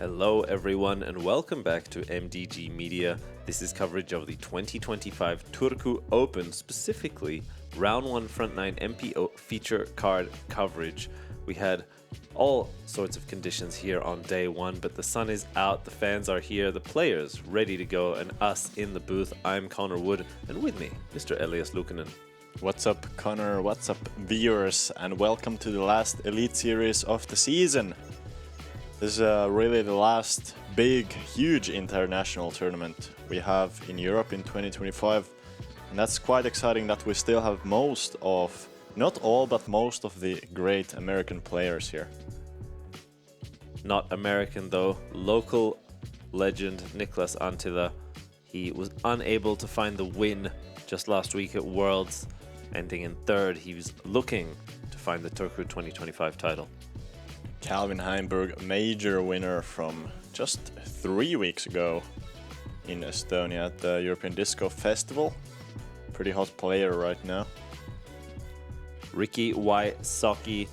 Hello everyone and welcome back to MDG Media. This is coverage of the 2025 Turku Open, specifically Round 1 Front 9 MPO feature card coverage. We had all sorts of conditions here on day one, but the sun is out, the fans are here, the players ready to go, and us in the booth. I'm Connor Wood, and with me, Mr. Elias Luukkonen. What's up, Connor? What's up, viewers? And welcome to the last Elite Series of the season. This is really the last big, huge international tournament we have in Europe in 2025. And that's quite exciting that we still have most of, not all, but most of the great American players here. Not American though, local legend Niklas Anttila. He was unable to find the win just last week at Worlds, ending in third. He was looking to find the Turku 2025 title. Calvin Heimburg, major winner from just 3 weeks ago in Estonia at the European Disco Festival. Pretty hot player right now. Wysocki,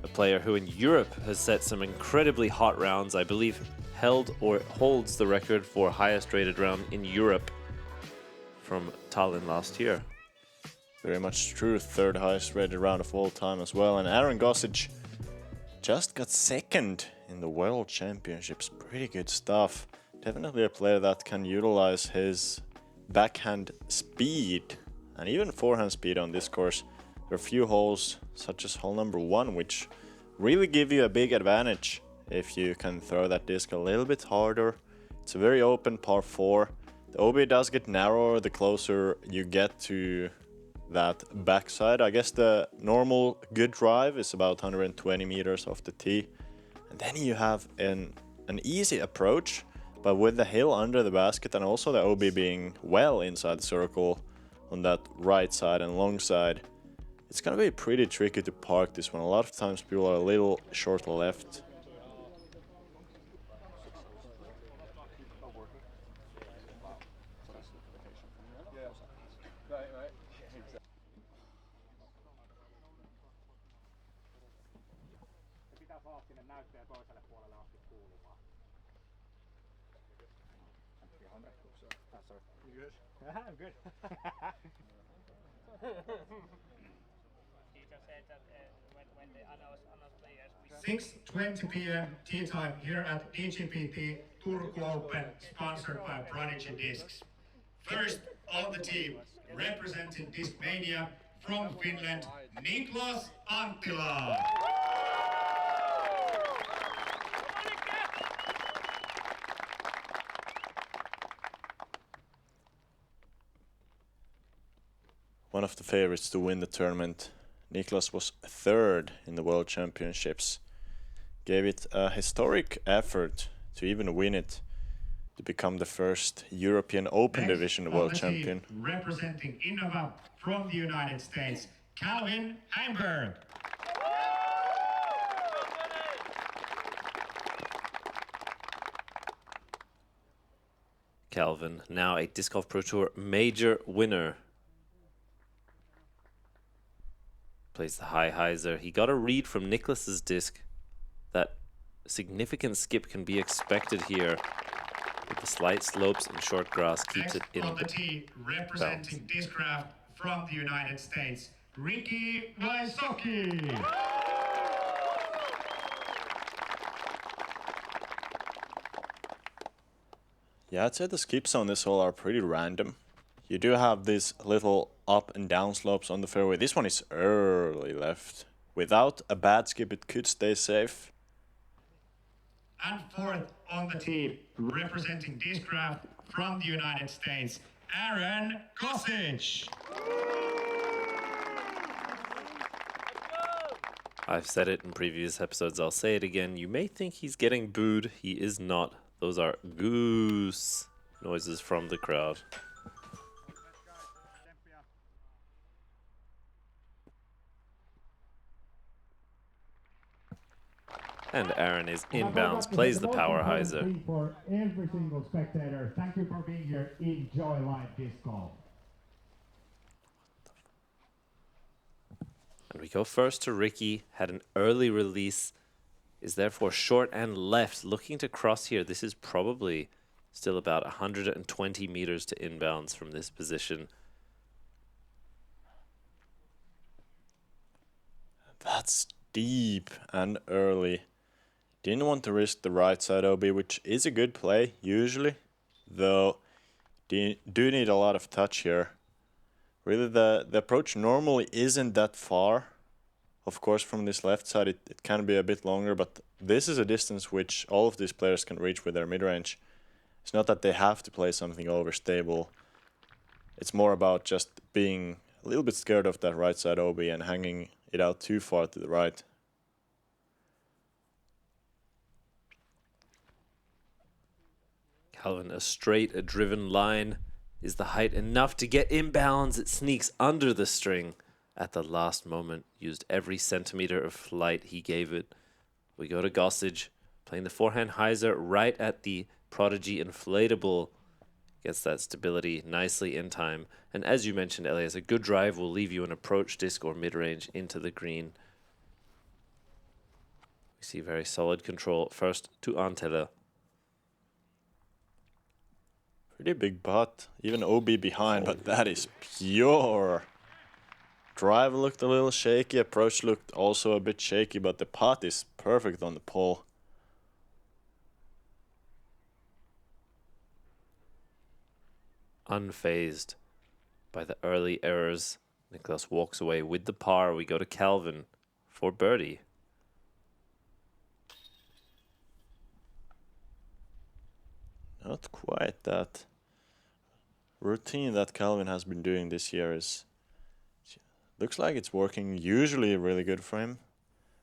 a player who in Europe has set some incredibly hot rounds. I believe held or holds the record for highest rated round in Europe from Tallinn last year. Very much true, third highest rated round of all time as well. And Gossage just got second in the World Championships. Pretty good stuff. Definitely a player that can utilize his backhand speed and even forehand speed on this course. There are a few holes, such as hole number 1, which really give you a big advantage if you can throw that disc a little bit harder. It's a very open par 4. The OB does get narrower the closer you get to that backside. I guess the normal good drive is about 120 meters off the tee. And then you have an easy approach, but with the hill under the basket and also the OB being well inside the circle on that right side and long side, it's gonna be pretty tricky to park this one. A lot of times people are a little short left. I'm good. He just said that when they announce players. 6:20 p.m. tea time here at DGPT Turku Open, sponsored by Prodigy Discs. First on the team, representing Disc Mania from Finland, Niklas Anttila. One of the favorites to win the tournament. Niklas was third in the World Championships. Gave it a historic effort to even win it, to become the first European Open Division World Champion. Representing Innova from the United States, Calvin Heimburg. Calvin, now a Disc Golf Pro Tour major winner. Plays the high hyzer. He got a read from Niklas's disc that significant skip can be expected here. With the slight slopes and short grass keeps it in on the tee, representing Discraft from the United States, Wysocki. Yeah, I'd say the skips on this hole are pretty random. You do have these little up and down slopes on the fairway. This one is early left. Without a bad skip, it could stay safe. And fourth on the tee, representing Discraft from the United States, Gossage. I've said it in previous episodes, I'll say it again. You may think he's getting booed. He is not. Those are goose noises from the crowd. And Aaron is inbounds, plays the power hyzer. For every single spectator, thank you for being here. Enjoy live disc golf. And we go first to Ricky. Had an early release is therefore short and left. Looking to cross here, this is probably still about 120 meters to inbounds from this position. That's deep and early. Didn't want to risk the right side OB, which is a good play, usually. Though, do need a lot of touch here. Really, the approach normally isn't that far. Of course, from this left side, it can be a bit longer, but this is a distance which all of these players can reach with their mid-range. It's not that they have to play something overstable. It's more about just being a little bit scared of that right side OB and hanging it out too far to the right. Calvin, a straight, a driven line. Is the height enough to get inbounds? It sneaks under the string at the last moment. Used every centimeter of flight he gave it. We go to Gossage, playing the forehand hyzer right at the Prodigy inflatable. Gets that stability nicely in time. And as you mentioned, Elias, a good drive will leave you an approach disc or mid-range into the green. We see very solid control. First to Anttila. Pretty big putt, even OB behind, but that is pure. Drive looked a little shaky, approach looked also a bit shaky, but the putt is perfect on the pole. Unfazed by the early errors, Niklas walks away with the par. We go to Calvin for birdie. Not quite that routine that Calvin has been doing this year is looks like it's working usually really good for him.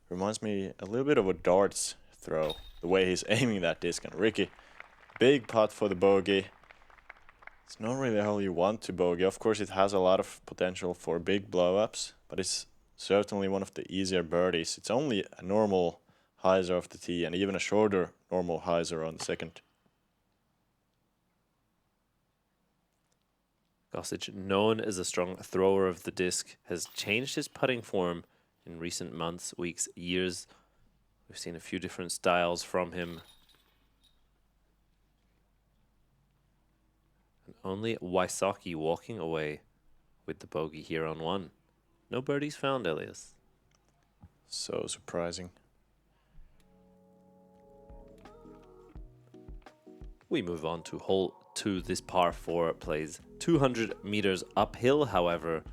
Reminds me a little bit of a darts throw, the way he's aiming that disc. And Ricky, big putt for the bogey. It's not really how you want to bogey. Of course, it has a lot of potential for big blow-ups, but it's certainly one of the easier birdies. It's only a normal hyzer off the tee and even a shorter normal hyzer on the second. Gossage, known as a strong thrower of the disc, has changed his putting form in recent months, weeks, years. We've seen a few different styles from him. And only Wysocki walking away with the bogey here on one. No birdies found, Elias. So surprising. We move on to hole 2. This par 4 plays 200 meters uphill, however,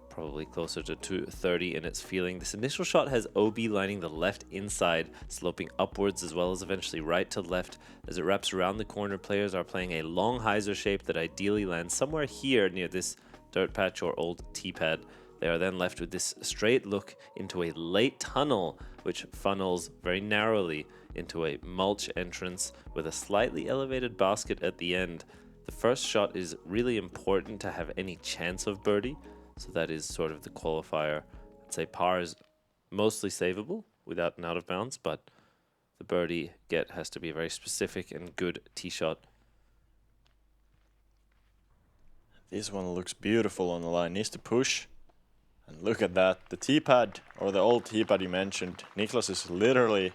probably closer to 230 in its feeling. This initial shot has OB lining the left inside, sloping upwards as well as eventually right to left. As it wraps around the corner, players are playing a long hyzer shape that ideally lands somewhere here near this dirt patch or old tee pad. They are then left with this straight look into a late tunnel, which funnels very narrowly into a mulch entrance with a slightly elevated basket at the end. The first shot is really important to have any chance of birdie, so that is sort of the qualifier. I'd say par is mostly savable without an out of bounds, but the birdie get has to be a very specific and good tee shot. This one looks beautiful on the line. Needs to push. And look at that. The tee pad, or the old tee pad you mentioned, Niklas is literally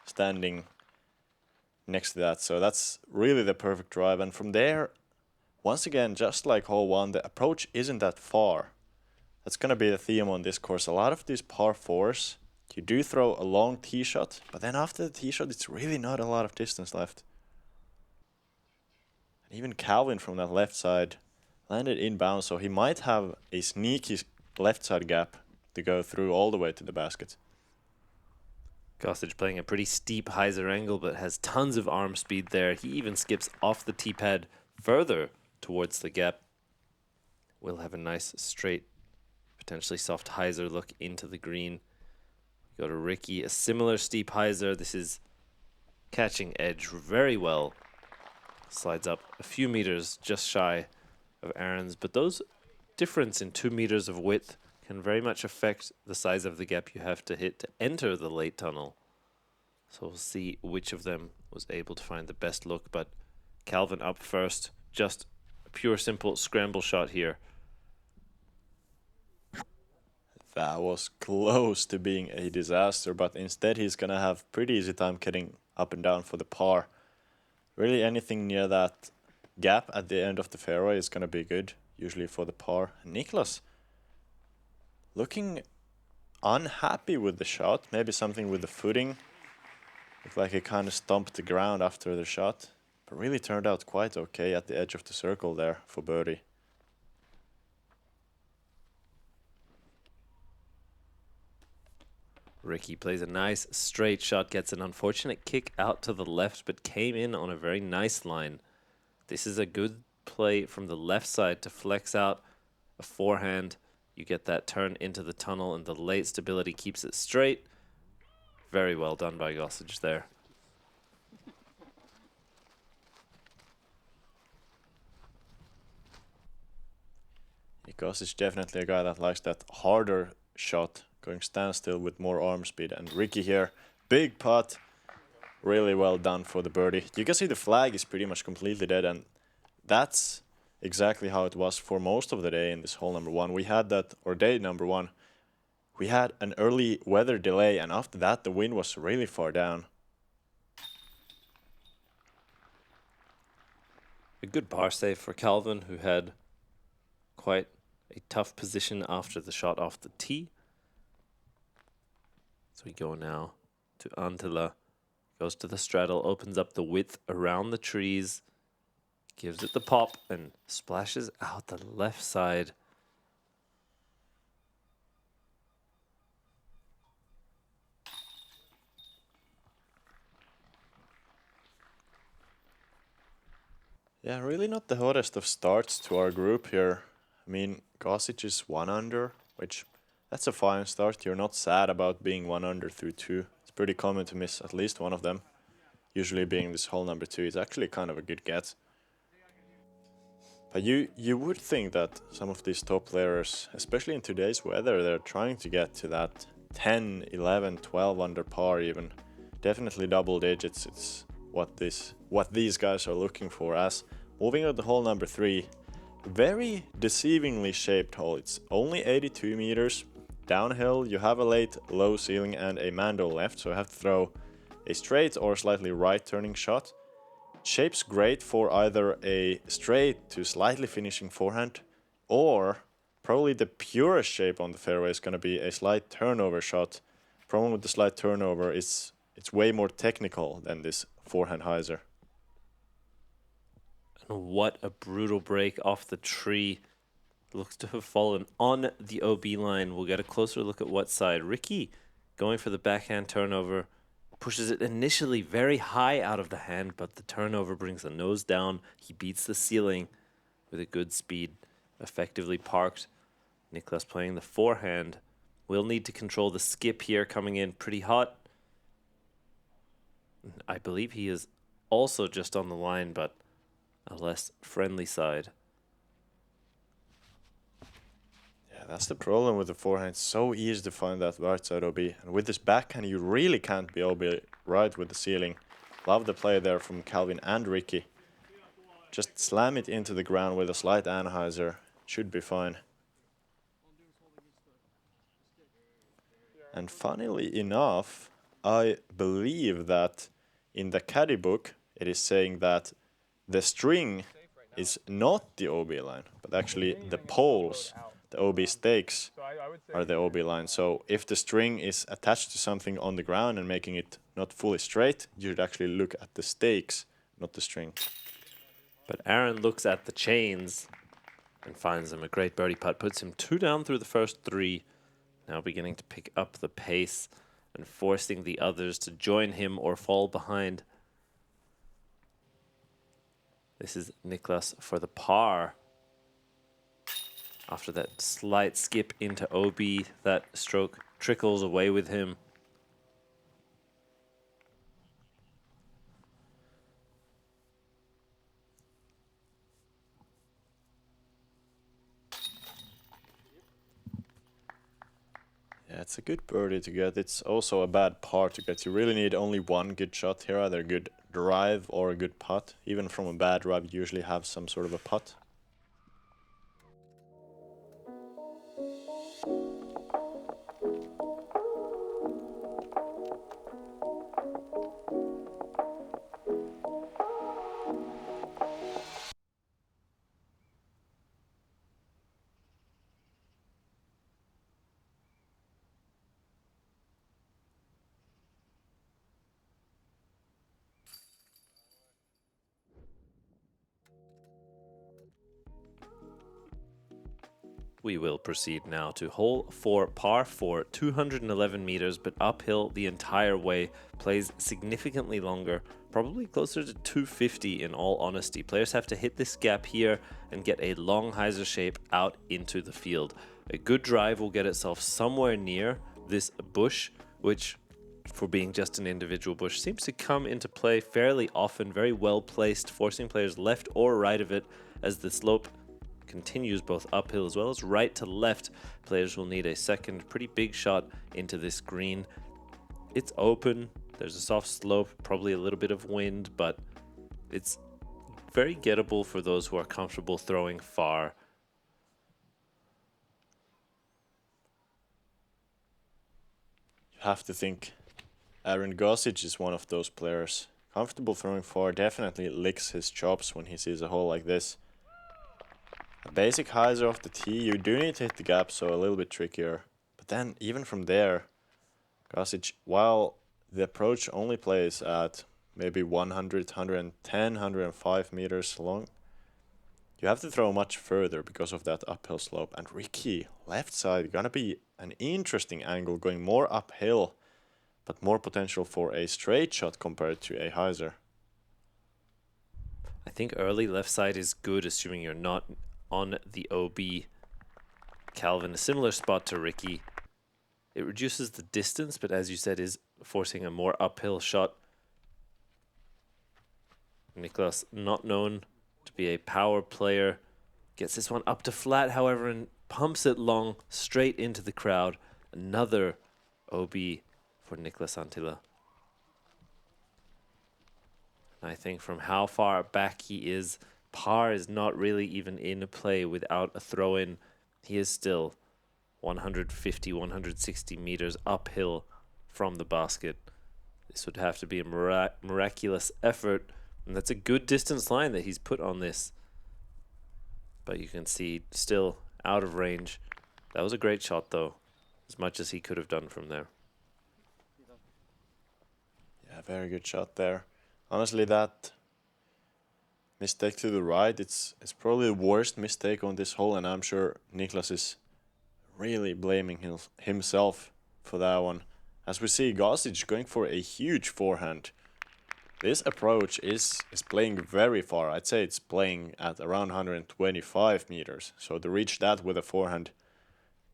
standing next to that. So that's really the perfect drive. And from there, once again, just like hole 1, the approach isn't that far. That's going to be the theme on this course. A lot of these par 4s, you do throw a long tee shot, but then after the tee shot, it's really not a lot of distance left. And even Calvin from that left side landed inbound, so he might have a sneaky left side gap to go through all the way to the basket. Gossage playing a pretty steep hyzer angle, but has tons of arm speed there. He even skips off the tee pad further towards the gap. We'll have a nice straight, potentially soft hyzer look into the green. Go to Ricky, a similar steep hyzer. This is catching edge very well. Slides up a few meters just shy of Aaron's, but those difference in 2 meters of width can very much affect the size of the gap you have to hit to enter the late tunnel. So we'll see which of them was able to find the best look, but Calvin up first, just a pure simple scramble shot here. That was close to being a disaster, but instead he's gonna have pretty easy time getting up and down for the par. Really anything near that gap at the end of the fairway is gonna be good, usually for the par. Niklas looking unhappy with the shot, maybe something with the footing. Looked like he kind of stomped the ground after the shot, but really turned out quite okay at the edge of the circle there for birdie. Ricky plays a nice straight shot, gets an unfortunate kick out to the left, but came in on a very nice line. This is a good play from the left side to flex out a forehand. You get that turn into the tunnel, and the late stability keeps it straight. Very well done by Gossage there. Gossage is definitely a guy that likes that harder shot, going standstill with more arm speed. And Ricky here, big putt, really well done for the birdie. You can see the flag is pretty much completely dead, and that's exactly how it was for most of the day in this hole number one. We had that, or day number one, we had an early weather delay, and after that the wind was really far down. A good par save for Calvin, who had quite a tough position after the shot off the tee. So we go now to Anttila. Goes to the straddle, opens up the width around the trees, gives it the pop, and splashes out the left side. Yeah, really not the hottest of starts to our group here. I mean, Gossage is 1 under, which that's a fine start. You're not sad about being 1 under through 2. It's pretty common to miss at least one of them. Usually being this hole number 2 is actually kind of a good get. But you would think that some of these top players, especially in today's weather, they're trying to get to that 10, 11, 12 under par even. Definitely double digits. It's what these guys are looking for. As moving on to hole number 3, very deceivingly shaped hole. It's only 82 meters. Downhill, you have a late low ceiling and a mando left, so you have to throw a straight or slightly right turning shot. Shape's great for either a straight to slightly finishing forehand, or probably the purest shape on the fairway is going to be a slight turnover shot. Problem with the slight turnover is it's way more technical than this forehand hyzer. And what a brutal break off the tree. Looks to have fallen on the OB line. We'll get a closer look at what side. Ricky going for the backhand turnover. Pushes it initially very high out of the hand, but the turnover brings the nose down. He beats the ceiling with a good speed, effectively parked. Niklas playing the forehand. Will need to control the skip here, coming in pretty hot. I believe he is also just on the line, but a less friendly side. That's the problem with the forehand. It's so easy to find that right side OB. And with this backhand, you really can't be OB right with the ceiling. Love the play there from Calvin and Ricky. Just slam it into the ground with a slight anhyzer. Should be fine. And funnily enough, I believe that in the caddy book, it is saying that the string is not the OB line, but actually the poles. The OB stakes are the OB line. So if the string is attached to something on the ground and making it not fully straight, you should actually look at the stakes, not the string. But Aaron looks at the chains and finds him a great birdie putt. Puts him 2 down through the first 3. Now beginning to pick up the pace and forcing the others to join him or fall behind. This is Niklas for the par. After that slight skip into OB, that stroke trickles away with him. Yeah, it's a good birdie to get. It's also a bad par to get. You really need only one good shot here, either a good drive or a good putt. Even from a bad drive, you usually have some sort of a putt. We will proceed now to hole 4, par 4, 211 meters, but uphill the entire way. Plays significantly longer, probably closer to 250 in all honesty. Players have to hit this gap here and get a long hyzer shape out into the field. A good drive will get itself somewhere near this bush, which, for being just an individual bush, seems to come into play fairly often, very well placed, forcing players left or right of it as the slope continues both uphill as well as right to left. Players will need a second pretty big shot into this green. It's open, there's a soft slope, probably a little bit of wind, but it's very gettable for those who are comfortable throwing far. You have to think Gossage is one of those players. Comfortable throwing far, definitely licks his chops when he sees a hole like this. A basic hyzer off the tee, you do need to hit the gap, so a little bit trickier. But then, even from there, Gossage, while the approach only plays at maybe 100, 110, 105 meters long, you have to throw much further because of that uphill slope. And Ricky, left side, gonna be an interesting angle, going more uphill, but more potential for a straight shot compared to a hyzer. I think early left side is good, assuming you're not on the OB. Calvin, a similar spot to Ricky. It reduces the distance, but as you said, is forcing a more uphill shot. Niklas, not known to be a power player, gets this one up to flat, however, and pumps it long straight into the crowd. Another OB for Niklas Anttila. I think from how far back he is, par is not really even in play without a throw-in. He is still 150, 160 meters uphill from the basket. This would have to be a miraculous effort, and that's a good distance line that he's put on this. But you can see still out of range. That was a great shot, though, as much as he could have done from there. Yeah, very good shot there. Honestly, that mistake to the right, it's probably the worst mistake on this hole, and I'm sure Niklas is really blaming himself for that one. As we see, Gossage going for a huge forehand. This approach is playing very far. I'd say it's playing at around 125 meters. So to reach that with a forehand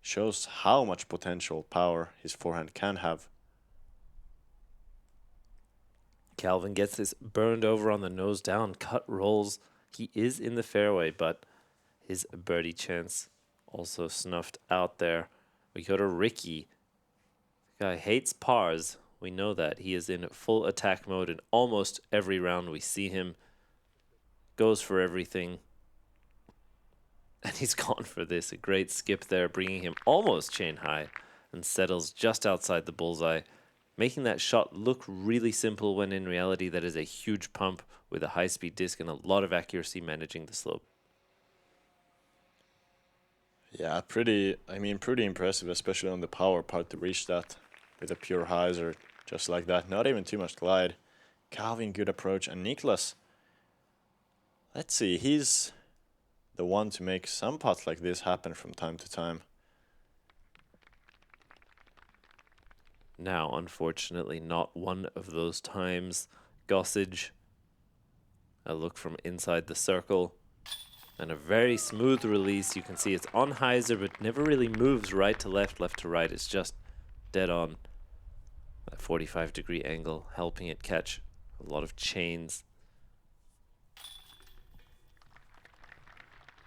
shows how much potential power his forehand can have. Calvin gets this burned over on the nose down, cut rolls. He is in the fairway, but his birdie chance also snuffed out there. We go to Ricky. The guy hates pars. We know that. He is in full attack mode in almost every round we see him. Goes for everything. And he's gone for this. A great skip there, bringing him almost chain high, and settles just outside the bullseye, making that shot look really simple when in reality that is a huge pump with a high-speed disc and a lot of accuracy managing the slope. Yeah, pretty impressive, especially on the power part to reach that with a pure hyzer just like that. Not even too much glide. Calvin, good approach. And Niklas, let's see, he's the one to make some putts like this happen from time to time. Now, unfortunately, not one of those times. Gossage, a look from inside the circle, and a very smooth release. You can see it's on hyzer, but never really moves right to left, left to right. It's just dead on. That 45-degree angle, helping it catch a lot of chains.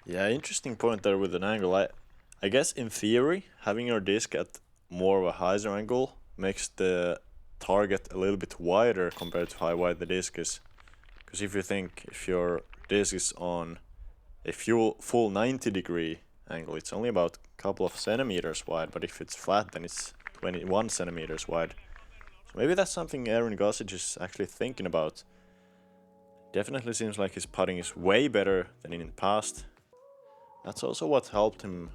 Yeah, interesting point there with an angle. I guess in theory, having your disc at more of a hyzer angle makes the target a little bit wider compared to how wide the disc is. Because if you think, if your disc is on a full 90-degree angle, it's only about a couple of centimeters wide, but if it's flat, then it's 21 centimeters wide. So maybe that's something Gossage is actually thinking about. Definitely seems like his putting is way better than in the past. That's also what helped him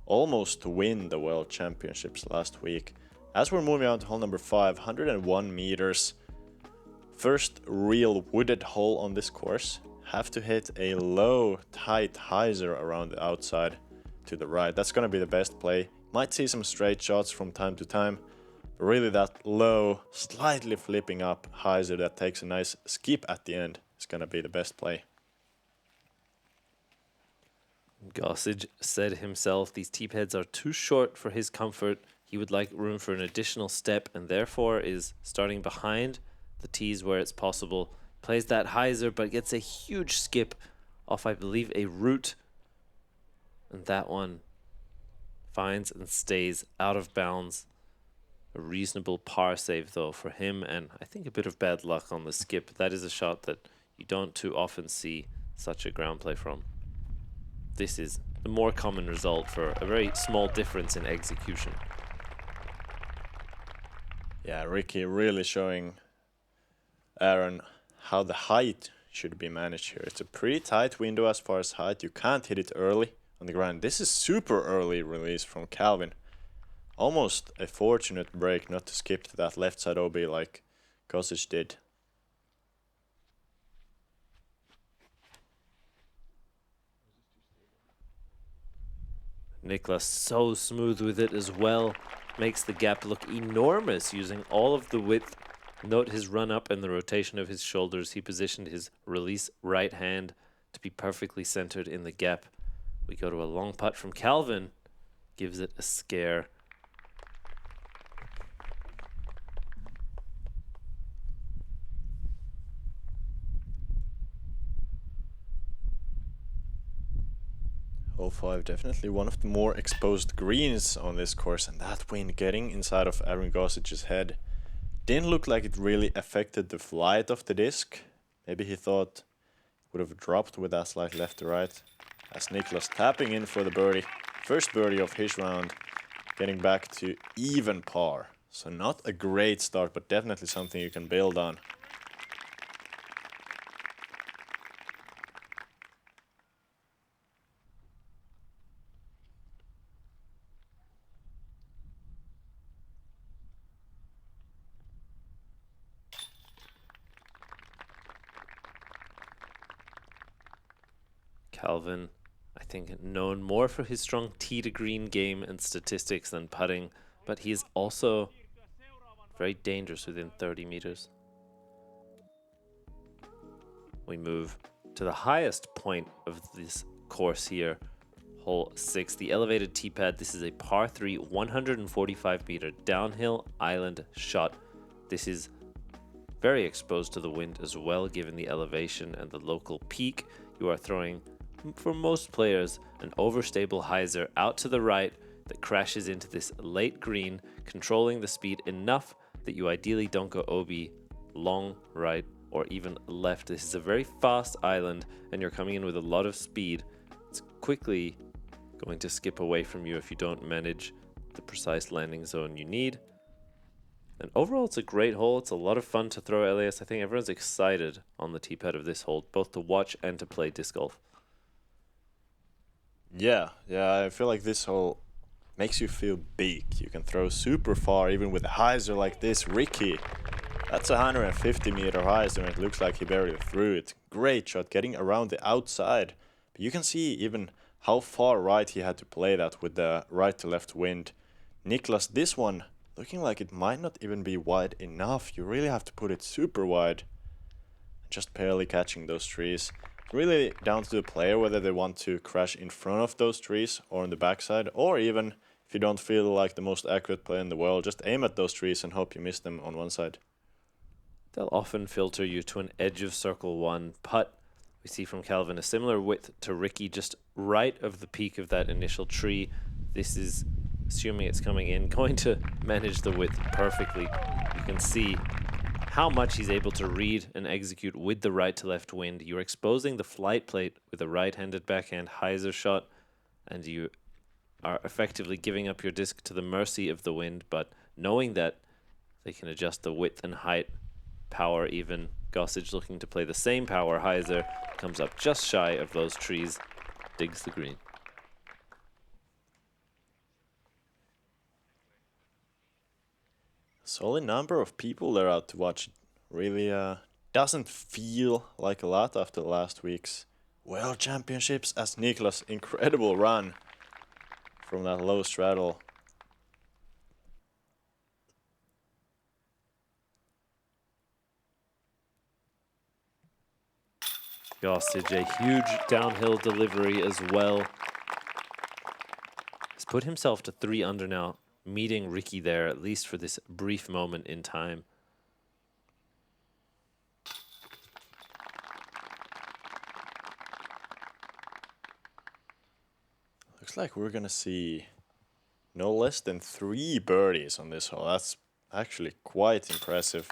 almost win the World Championships last week. As we're moving on to hole number 5, 101 meters. First real wooded hole on this course. Have to hit a low, tight hyzer around the outside to the right. That's going to be the best play. Might see some straight shots from time to time. But really that low, slightly flipping up hyzer that takes a nice skip at the end is going to be the best play. Gossage said himself these teep heads are too short for his comfort. He would like room for an additional step and therefore is starting behind the tees where it's possible. Plays that hyzer but gets a huge skip off, I believe, a root. And that one finds and stays out of bounds. A reasonable par save though for him, and I think a bit of bad luck on the skip. That is a shot that you don't too often see such a ground play from. This is the more common result for a very small difference in execution. Yeah, Ricky really showing Aaron how the height should be managed here. It's a pretty tight window as far as height. You can't hit it early on the ground. This is super early release from Calvin. Almost a fortunate break not to skip to that left side OB like Gossage did. Niklas so smooth with it as well. Makes the gap look enormous using all of the width. Note his run up and the rotation of his shoulders. He positioned his release right hand to be perfectly centered in the gap. We go to a long putt from Calvin. Gives it a scare. Hole 5, definitely one of the more exposed greens on this course, and that wind getting inside of Aaron Gossage's head didn't look like it really affected the flight of the disc. Maybe he thought it would have dropped with that slight left to right. As Niklas tapping in for the birdie. First birdie of his round, getting back to even par. So not a great start, but definitely something you can build on. Calvin, I think, known more for his strong tee to green game and statistics than putting, but he is also very dangerous within 30 meters. We move to the highest point of this course here, hole 6, the elevated tee pad. This is a par 3, 145 meter downhill island shot. This is very exposed to the wind as well, given the elevation and the local peak. You are throwing, for most players, an overstable hyzer out to the right that crashes into this late green, controlling the speed enough that you ideally don't go OB, long right, or even left. This is a very fast island, and you're coming in with a lot of speed. It's quickly going to skip away from you if you don't manage the precise landing zone you need. And overall, it's a great hole. It's a lot of fun to throw, Elias. I think everyone's excited on the tee pad of this hole, both to watch and to play disc golf. Yeah, I feel like this hole makes you feel big. You can throw super far, even with a hyzer like this. Ricky, that's a 150 meter hyzer, and it looks like he barely threw it. Great shot, getting around the outside. But you can see even how far right he had to play that with the right to left wind. Niklas, this one looking like it might not even be wide enough. You really have to put it super wide. Just barely catching those trees. Really down to the player whether they want to crash in front of those trees or on the backside, or even if you don't feel like the most accurate player in the world, just aim at those trees and hope you miss them on one side. They'll often filter you to an edge of circle 1 putt. We see from Calvin a similar width to Ricky, just right of the peak of that initial tree. This is, assuming it's coming in, going to manage the width perfectly. You can see how much he's able to read and execute with the right to left wind. You're exposing the flight plate with a right-handed backhand hyzer shot, and you are effectively giving up your disc to the mercy of the wind, but knowing that they can adjust the width and height, power even. Gossage looking to play the same power hyzer, comes up just shy of those trees, digs the green. Solid number of people there out to watch. Really doesn't feel like a lot after last week's World Championships, as Niklas' incredible run from that low straddle. Gossage, a huge downhill delivery as well. He's put himself to 3 under now, meeting Ricky there, at least for this brief moment in time. Looks like we're gonna see no less than 3 birdies on this hole. That's actually quite impressive.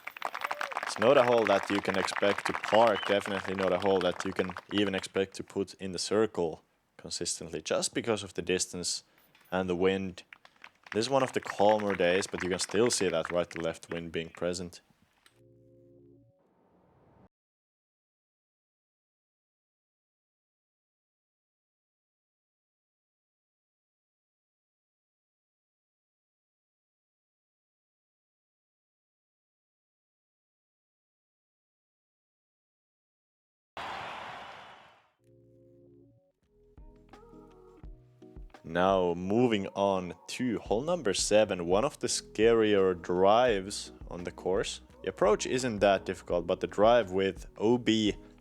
It's not a hole that you can expect to park, definitely not a hole that you can even expect to put in the circle consistently, just because of the distance and the wind. This is one of the calmer days, but you can still see that right to left wind being present. Now moving on to hole number 7, one of the scarier drives on the course. The approach isn't that difficult, but the drive with OB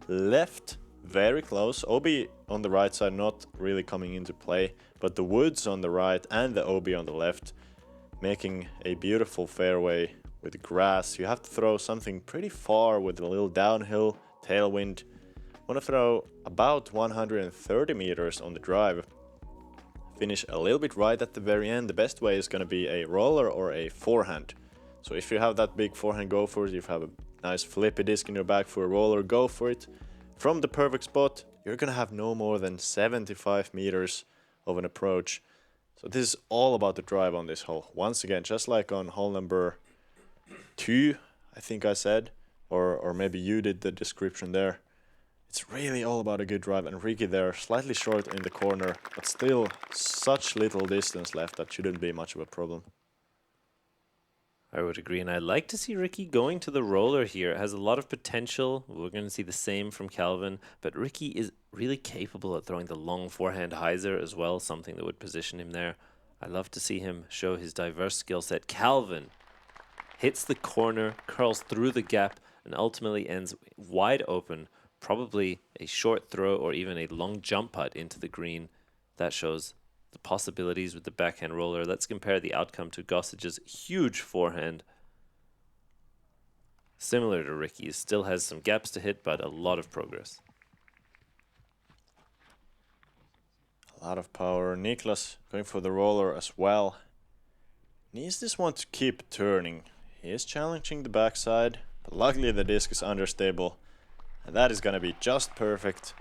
left very close. OB on the right side not really coming into play, but the woods on the right and the OB on the left making a beautiful fairway with grass. You have to throw something pretty far with a little downhill tailwind. Want to throw about 130 meters on the drive. Finish a little bit right at the very end. The best way is going to be a roller or a forehand. So if you have that big forehand, go for it. If you have a nice flippy disc in your bag for a roller, go for it. From the perfect spot, you're going to have no more than 75 meters of an approach. So this is all about the drive on this hole. Once again, just like on hole number 2, I think I said, or maybe you did the description there. It's really all about a good drive, and Ricky there, slightly short in the corner, but still such little distance left that shouldn't be much of a problem. I would agree, and I'd like to see Ricky going to the roller here. It has a lot of potential. We're going to see the same from Calvin, but Ricky is really capable at throwing the long forehand hyzer as well, something that would position him there. I love to see him show his diverse skill set. Calvin hits the corner, curls through the gap, and ultimately ends wide open. Probably a short throw or even a long jump putt into the green. That shows the possibilities with the backhand roller. Let's compare the outcome to Gossage's huge forehand. Similar to Ricky's, still has some gaps to hit, but a lot of progress. A lot of power. Niklas going for the roller as well. Needs this one to keep turning. He is challenging the backside, but luckily the disc is understable. And that is going to be just perfect.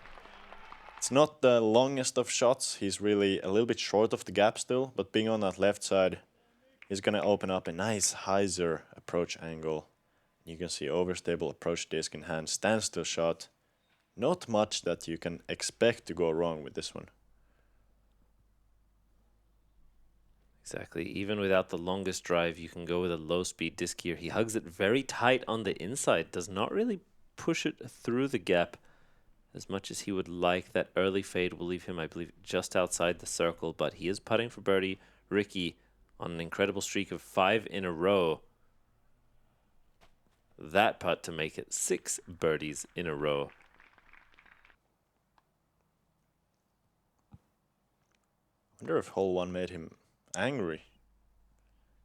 It's not the longest of shots. He's really a little bit short of the gap still, but being on that left side is going to open up a nice hyzer approach angle. You can see overstable approach disc in hand, standstill shot. Not much that you can expect to go wrong with this one. Exactly. Even without the longest drive, you can go with a low-speed disc here. He hugs it very tight on the inside. Does not really push it through the gap as much as he would like. That early fade will leave him, I believe, just outside the circle, but he is putting for birdie. Ricky on an incredible streak of 5 in a row. That putt to make it 6 birdies in a row. Wonder if hole 1 made him angry.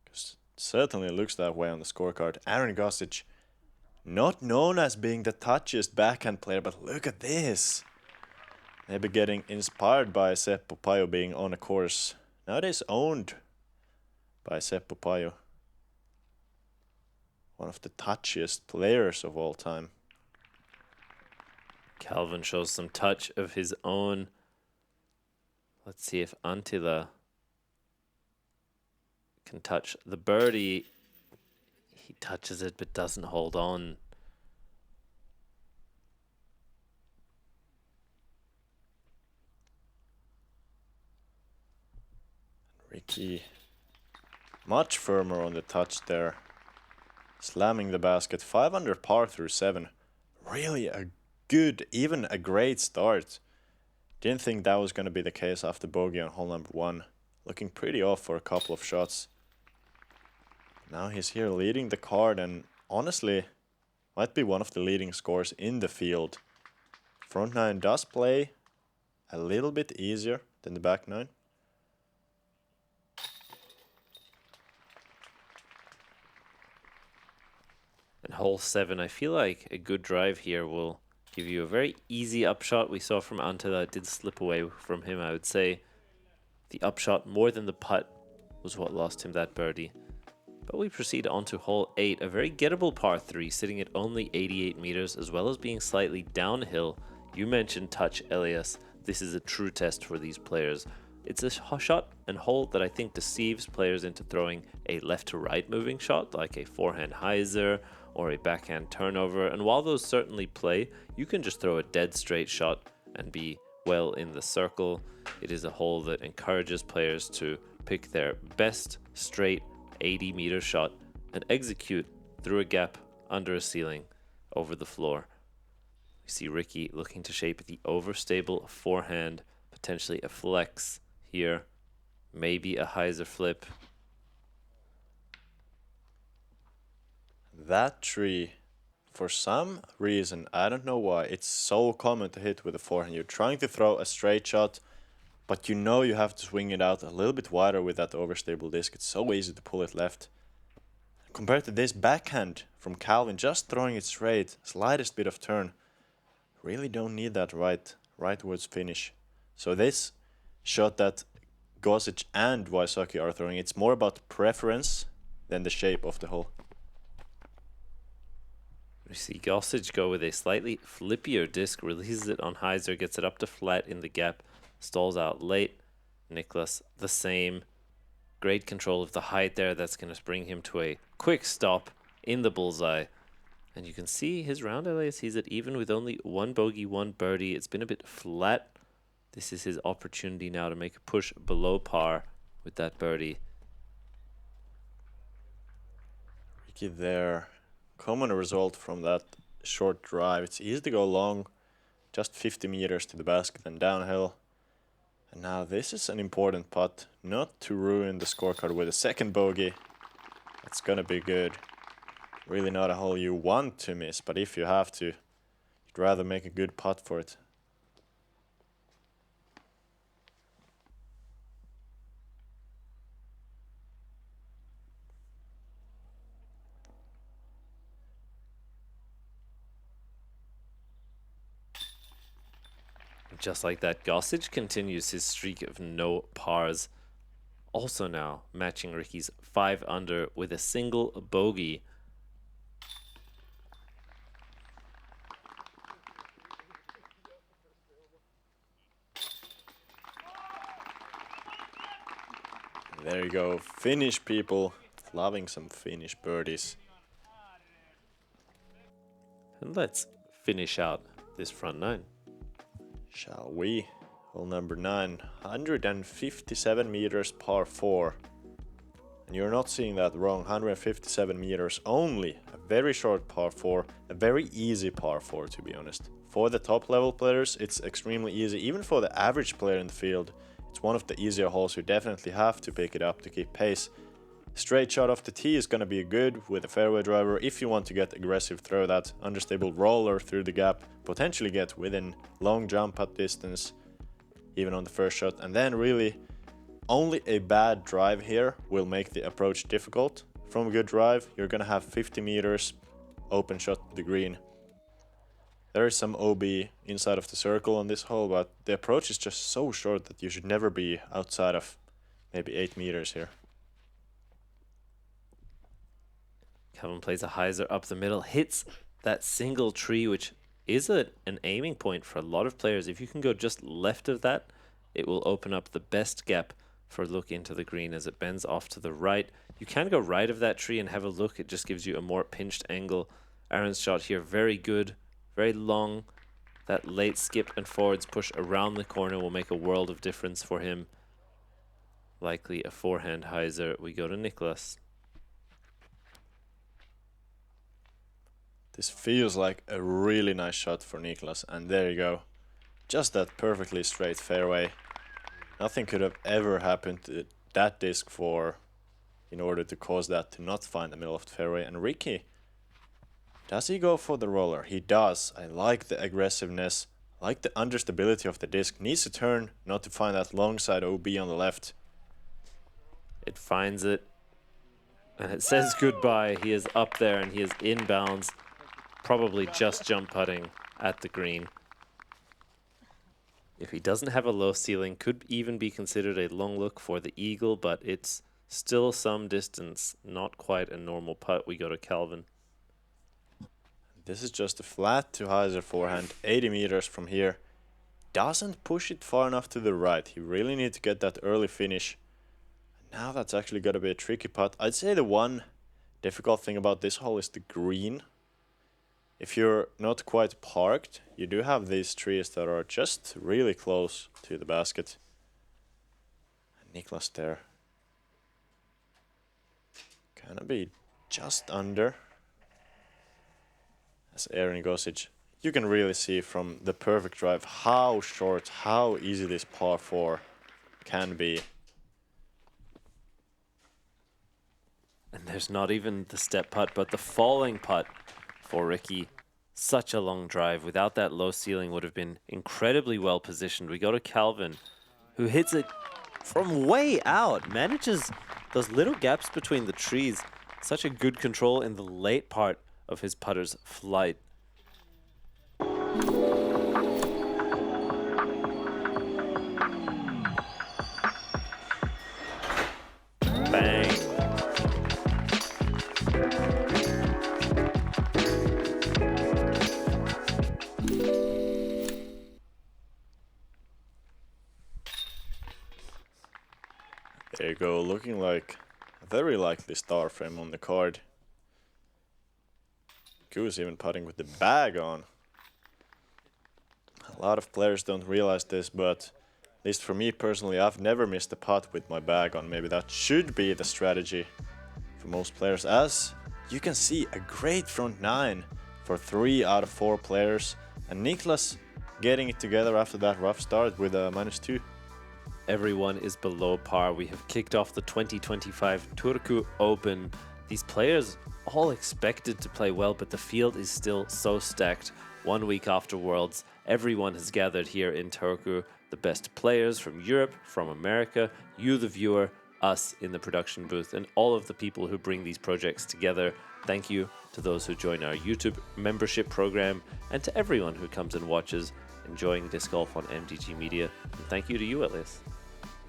Because it certainly looks that way on the scorecard. Aaron Gossage, not known as being the touchiest backhand player, but look at this. Maybe getting inspired by Seppo Pajo being on a course nowadays owned by Seppo Pajo. One of the touchiest players of all time. Calvin shows some touch of his own. Let's see if Anttila can touch the birdie. He touches it but doesn't hold on. Ricky much firmer on the touch there. Slamming the basket. 5 under par through 7. Really a good, even a great start. Didn't think that was going to be the case after bogey on hole number 1. looking pretty off for a couple of shots. Now he's here leading the card and honestly might be one of the leading scorers in the field. Front nine does play a little bit easier than the back nine. And hole 7, I feel like a good drive here will give you a very easy upshot. We saw from Anttila, it did slip away from him, I would say. The upshot more than the putt was what lost him that birdie. But we proceed on to hole 8, a very gettable par 3, sitting at only 88 meters, as well as being slightly downhill. You mentioned touch, Elias. This is a true test for these players. It's a shot and hole that I think deceives players into throwing a left to right moving shot, like a forehand hyzer or a backhand turnover. And while those certainly play, you can just throw a dead straight shot and be well in the circle. It is a hole that encourages players to pick their best straight 80-meter shot and execute through a gap under a ceiling over the floor. We see Ricky looking to shape the overstable forehand, potentially a flex here, maybe a hyzer flip. That tree, for some reason, I don't know why, it's so common to hit with a forehand. You're trying to throw a straight shot, but you know you have to swing it out a little bit wider with that overstable disc. It's so easy to pull it left. Compared to this backhand from Calvin, just throwing it straight, slightest bit of turn. Really don't need that rightwards finish. So this shot that Gossage and Wysocki are throwing, it's more about preference than the shape of the hole. We see Gossage go with a slightly flippier disc, releases it on hyzer, gets it up to flat in the gap, stalls out late. Niklas, the same. Great control of the height there. That's going to bring him to a quick stop in the bullseye. And you can see his round, Elias, he's at even with only 1 bogey, 1 birdie. It's been a bit flat. This is his opportunity now to make a push below par with that birdie. Ricky there. Common result from that short drive. It's easy to go long, just 50 meters to the basket and downhill. And now this is an important putt, not to ruin the scorecard with a second bogey. That's gonna be good. Really not a hole you want to miss, but if you have to, you'd rather make a good putt for it. Just like that, Gossage continues his streak of no pars. Also now matching Ricky's 5 under with a single bogey. There you go, Finnish people, loving some Finnish birdies. And let's finish out this front 9. Shall we? Hole number 9, 157 meters par 4. And you're not seeing that wrong, 157 meters only. A very short par 4, a very easy par 4 to be honest. For the top level players, it's extremely easy. Even for the average player in the field, it's one of the easier holes. You definitely have to pick it up to keep pace. Straight shot off the tee is gonna be good with a fairway driver. If you want to get aggressive, throw that understable roller through the gap, potentially get within long jump putt distance, even on the first shot. And then really, only a bad drive here will make the approach difficult. From a good drive, you're gonna have 50 meters, open shot to the green. There is some OB inside of the circle on this hole, but the approach is just so short that you should never be outside of maybe 8 meters here. Calvin plays a hyzer up the middle, hits that single tree, which is an aiming point for a lot of players. If you can go just left of that, it will open up the best gap for a look into the green as it bends off to the right. You can go right of that tree and have a look. It just gives you a more pinched angle. Aaron's shot here, very good, very long. That late skip and forwards push around the corner will make a world of difference for him. Likely a forehand hyzer. We go to Niklas. This feels like a really nice shot for Niklas, and there you go. Just that perfectly straight fairway. Nothing could have ever happened to that disc in order to cause that to not find the middle of the fairway. And Ricky, does he go for the roller? He does. I like the aggressiveness, I like the understability of the disc. Needs to turn, not to find that long side OB on the left. It finds it, and it says goodbye. He is up there, and he is inbounds, probably just jump putting at the green. If he doesn't have a low ceiling, could even be considered a long look for the eagle, but it's still some distance, not quite a normal putt. We go to Calvin. This is just a flat to hyzer forehand, 80 meters from here. Doesn't push it far enough to the right. He really needs to get that early finish. Now that's actually got to be a tricky putt. I'd say the one difficult thing about this hole is the green. If you're not quite parked, you do have these trees that are just really close to the basket. Niklas there. Gonna be just under. As Aaron Gossage. You can really see from the perfect drive how short, how easy this par 4 can be. And there's not even the step putt, but the falling putt for Ricky. Such a long drive. Without that low ceiling would have been incredibly well positioned. We go to Calvin, who hits it from way out. Manages those little gaps between the trees. Such a good control in the late part of his putter's flight. Bang. There you go, looking like a very likely star frame on the card. Goose even putting with the bag on. A lot of players don't realize this, but at least for me personally, I've never missed a putt with my bag on. Maybe that should be the strategy for most players. As you can see, a great front 9 for 3 out of 4 players. And Niklas getting it together after that rough start with a -2. Everyone is below par. We have kicked off the 2025 Turku Open. These players all expected to play well, but the field is still so stacked. 1 week after Worlds, everyone has gathered here in Turku. The best players from Europe, from America, you the viewer, us in the production booth, and all of the people who bring these projects together. Thank you to those who join our YouTube membership program, and to everyone who comes and watches, enjoying disc golf on MDG Media. And thank you to you, Elias.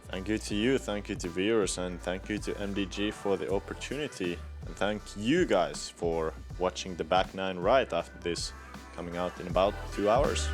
Thank you to you, thank you to viewers, and thank you to MDG for the opportunity. And thank you guys for watching the back 9 right after this, coming out in about 2 hours.